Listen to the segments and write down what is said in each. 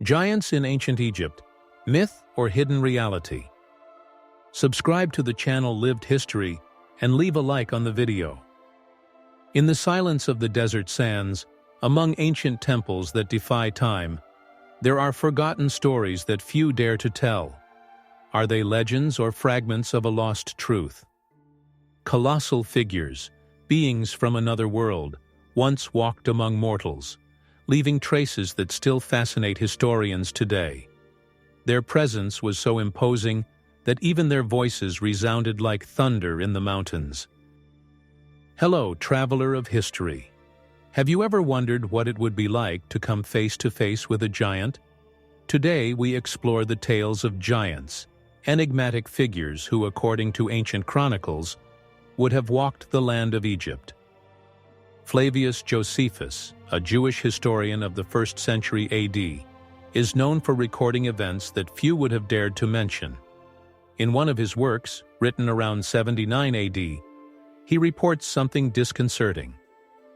Giants in Ancient Egypt, Myth or Hidden Reality? Subscribe to the channel Lived History and leave a like on the video. In the silence of the desert sands, among ancient temples that defy time, there are forgotten stories that few dare to tell. Are they legends or fragments of a lost truth? Colossal figures, beings from another world, once walked among mortals, leaving traces that still fascinate historians today. Their presence was so imposing that even their voices resounded like thunder in the mountains. Hello, traveler of history. Have you ever wondered what it would be like to come face to face with a giant? Today we explore the tales of giants, enigmatic figures who, according to ancient chronicles, would have walked the land of Egypt. Flavio Josefo, a Jewish historian of the 1st century AD, is known for recording events that few would have dared to mention. In one of his works, written around 79 AD, he reports something disconcerting: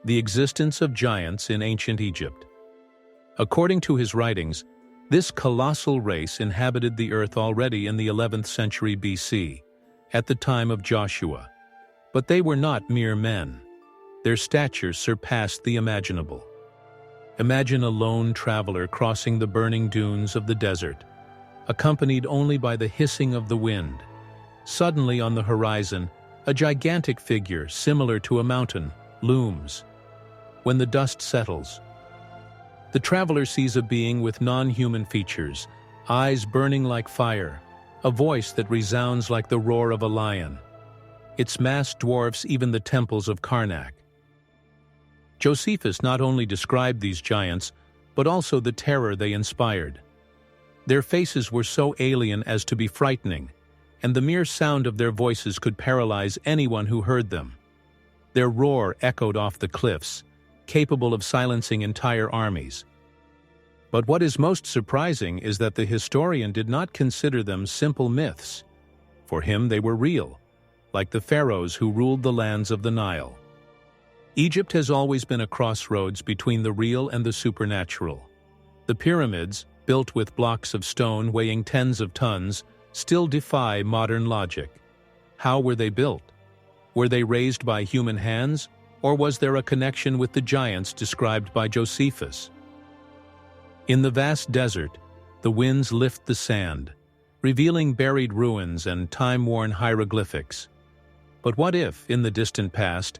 the existence of giants in ancient Egypt. According to his writings, this colossal race inhabited the earth already in the 11th century BC, at the time of Joshua. But they were not mere men. Their stature surpassed the imaginable. Imagine a lone traveler crossing the burning dunes of the desert, accompanied only by the hissing of the wind. Suddenly on the horizon, a gigantic figure similar to a mountain looms. When the dust settles, the traveler sees a being with non-human features, eyes burning like fire, a voice that resounds like the roar of a lion. Its mass dwarfs even the temples of Karnak. Josephus not only described these giants, but also the terror they inspired. Their faces were so alien as to be frightening, and the mere sound of their voices could paralyze anyone who heard them. Their roar echoed off the cliffs, capable of silencing entire armies. But what is most surprising is that the historian did not consider them simple myths. For him, they were real, like the pharaohs who ruled the lands of the Nile. Egypt has always been a crossroads between the real and the supernatural. The pyramids, built with blocks of stone weighing tens of tons, still defy modern logic. How were they built? Were they raised by human hands, or was there a connection with the giants described by Josephus? In the vast desert, the winds lift the sand, revealing buried ruins and time-worn hieroglyphics. But what if, in the distant past,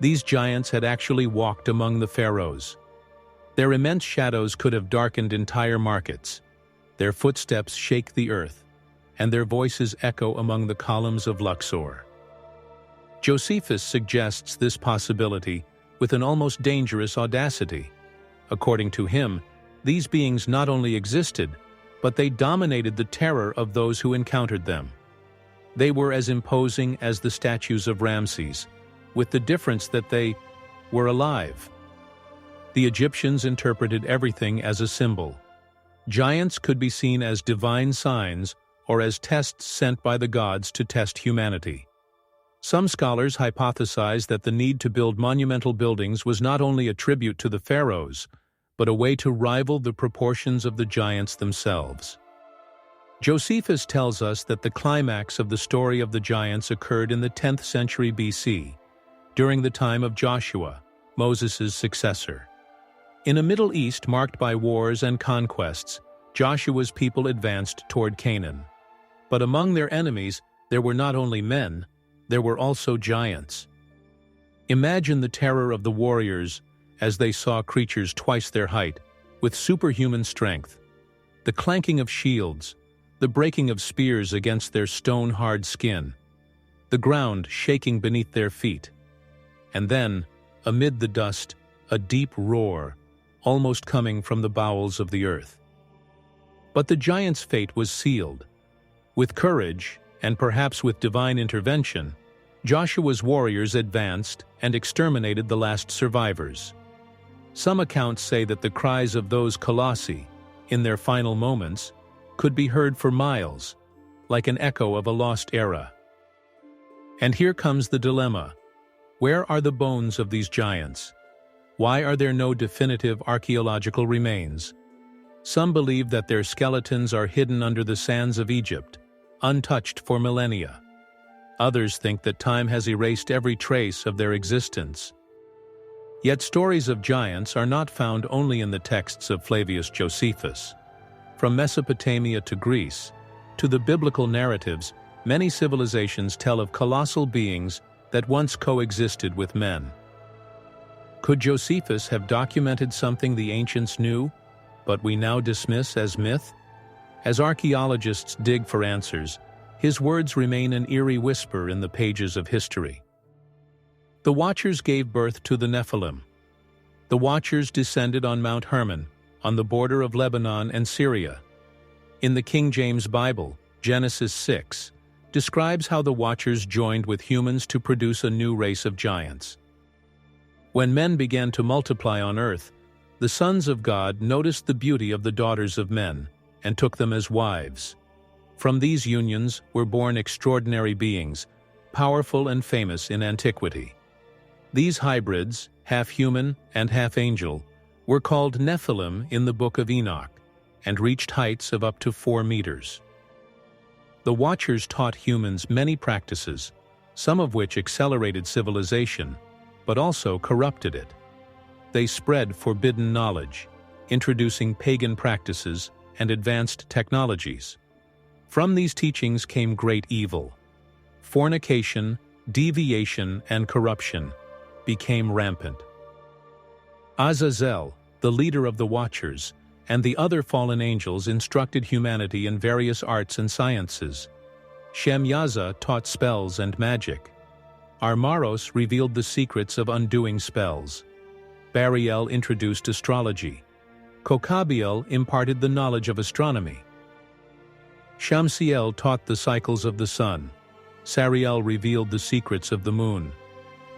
these giants had actually walked among the pharaohs? Their immense shadows could have darkened entire markets. Their footsteps shake the earth, and their voices echo among the columns of Luxor. Josephus suggests this possibility with an almost dangerous audacity. According to him, these beings not only existed, but they dominated the terror of those who encountered them. They were as imposing as the statues of Ramses, with the difference that they were alive. The Egyptians interpreted everything as a symbol. Giants could be seen as divine signs or as tests sent by the gods to test humanity. Some scholars hypothesize that the need to build monumental buildings was not only a tribute to the pharaohs, but a way to rival the proportions of the giants themselves. Josephus tells us that the climax of the story of the giants occurred in the 10th century BC, during the time of Joshua, Moses' successor. In a Middle East marked by wars and conquests, Joshua's people advanced toward Canaan. But among their enemies, there were not only men, there were also giants. Imagine the terror of the warriors as they saw creatures twice their height, with superhuman strength. The clanking of shields, the breaking of spears against their stone-hard skin, the ground shaking beneath their feet. And then, amid the dust, a deep roar, almost coming from the bowels of the earth. But the giant's fate was sealed. With courage, and perhaps with divine intervention, Joshua's warriors advanced and exterminated the last survivors. Some accounts say that the cries of those colossi, in their final moments, could be heard for miles, like an echo of a lost era. And here comes the dilemma. Where are the bones of these giants? Why are there no definitive archaeological remains? Some believe that their skeletons are hidden under the sands of Egypt, untouched for millennia. Others think that time has erased every trace of their existence. Yet stories of giants are not found only in the texts of Flavius Josephus. From Mesopotamia to Greece, to the biblical narratives, many civilizations tell of colossal beings that once coexisted with men. Could Josephus have documented something the ancients knew, but we now dismiss as myth? As archaeologists dig for answers, his words remain an eerie whisper in the pages of history. The Watchers gave birth to the Nephilim. The Watchers descended on Mount Hermon, on the border of Lebanon and Syria. In the King James Bible, Genesis 6 describes how the Watchers joined with humans to produce a new race of giants. When men began to multiply on earth, the sons of God noticed the beauty of the daughters of men and took them as wives. From these unions were born extraordinary beings, powerful and famous in antiquity. These hybrids, half human and half angel, were called Nephilim in the Book of Enoch, and reached heights of up to 4 meters. The Watchers taught humans many practices, some of which accelerated civilization, but also corrupted it. They spread forbidden knowledge, introducing pagan practices and advanced technologies. From these teachings came great evil. Fornication, deviation, and corruption became rampant. Azazel, the leader of the Watchers, and the other fallen angels instructed humanity in various arts and sciences. Shem-Yaza taught spells and magic. Armaros revealed the secrets of undoing spells. Bariel introduced astrology. Kokabiel imparted the knowledge of astronomy. Shamsiel taught the cycles of the sun. Sariel revealed the secrets of the moon.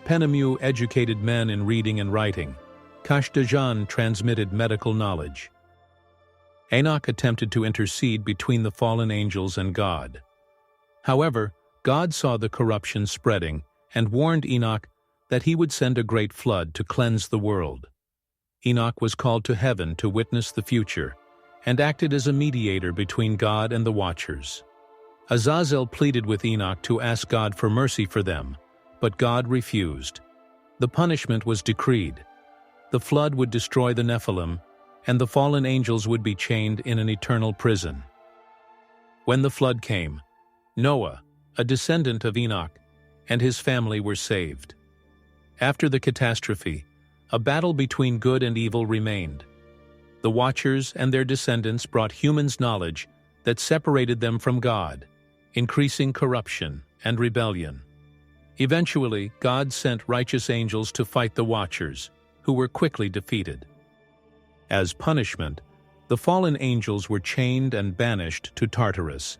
Penemu educated men in reading and writing. Kashdajan transmitted medical knowledge. Enoch attempted to intercede between the fallen angels and God. However, God saw the corruption spreading and warned Enoch that he would send a great flood to cleanse the world. Enoch was called to heaven to witness the future and acted as a mediator between God and the Watchers. Azazel pleaded with Enoch to ask God for mercy for them, but God refused. The punishment was decreed. The flood would destroy the Nephilim, and the fallen angels would be chained in an eternal prison. When the flood came, Noah, a descendant of Enoch, and his family were saved. After the catastrophe, a battle between good and evil remained. The Watchers and their descendants brought humans knowledge that separated them from God, increasing corruption and rebellion. Eventually, God sent righteous angels to fight the Watchers, who were quickly defeated. As punishment, the fallen angels were chained and banished to Tartarus,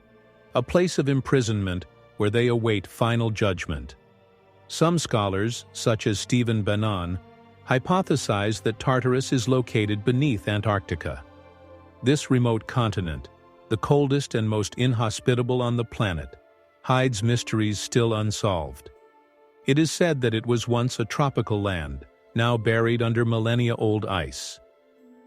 a place of imprisonment where they await final judgment. Some scholars, such as Stephen Bannon, hypothesize that Tartarus is located beneath Antarctica. This remote continent, the coldest and most inhospitable on the planet, hides mysteries still unsolved. It is said that it was once a tropical land, now buried under millennia-old ice.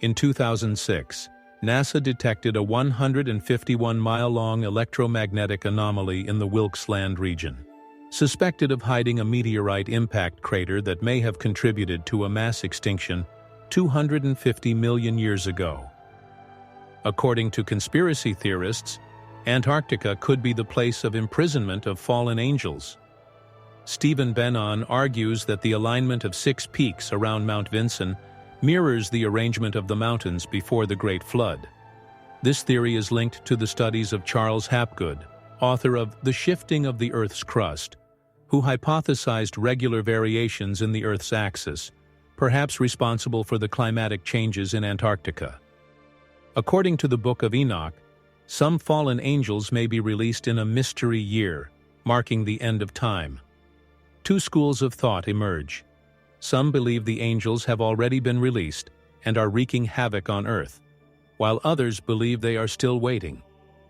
In 2006, NASA detected a 151-mile-long electromagnetic anomaly in the Wilkes Land region, suspected of hiding a meteorite impact crater that may have contributed to a mass extinction 250 million years ago. According to conspiracy theorists, Antarctica could be the place of imprisonment of fallen angels. Stephen Bannon argues that the alignment of 6 peaks around Mount Vinson mirrors the arrangement of the mountains before the Great Flood. This theory is linked to the studies of Charles Hapgood, author of The Shifting of the Earth's Crust, who hypothesized regular variations in the Earth's axis, perhaps responsible for the climatic changes in Antarctica. According to the Book of Enoch, some fallen angels may be released in a mystery year, marking the end of time. 2 schools of thought emerge. Some believe the angels have already been released and are wreaking havoc on Earth, while others believe they are still waiting,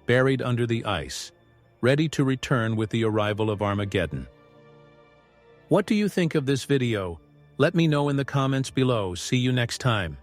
buried under the ice, ready to return with the arrival of Armageddon. What do you think of this video? Let me know in the comments below. See you next time.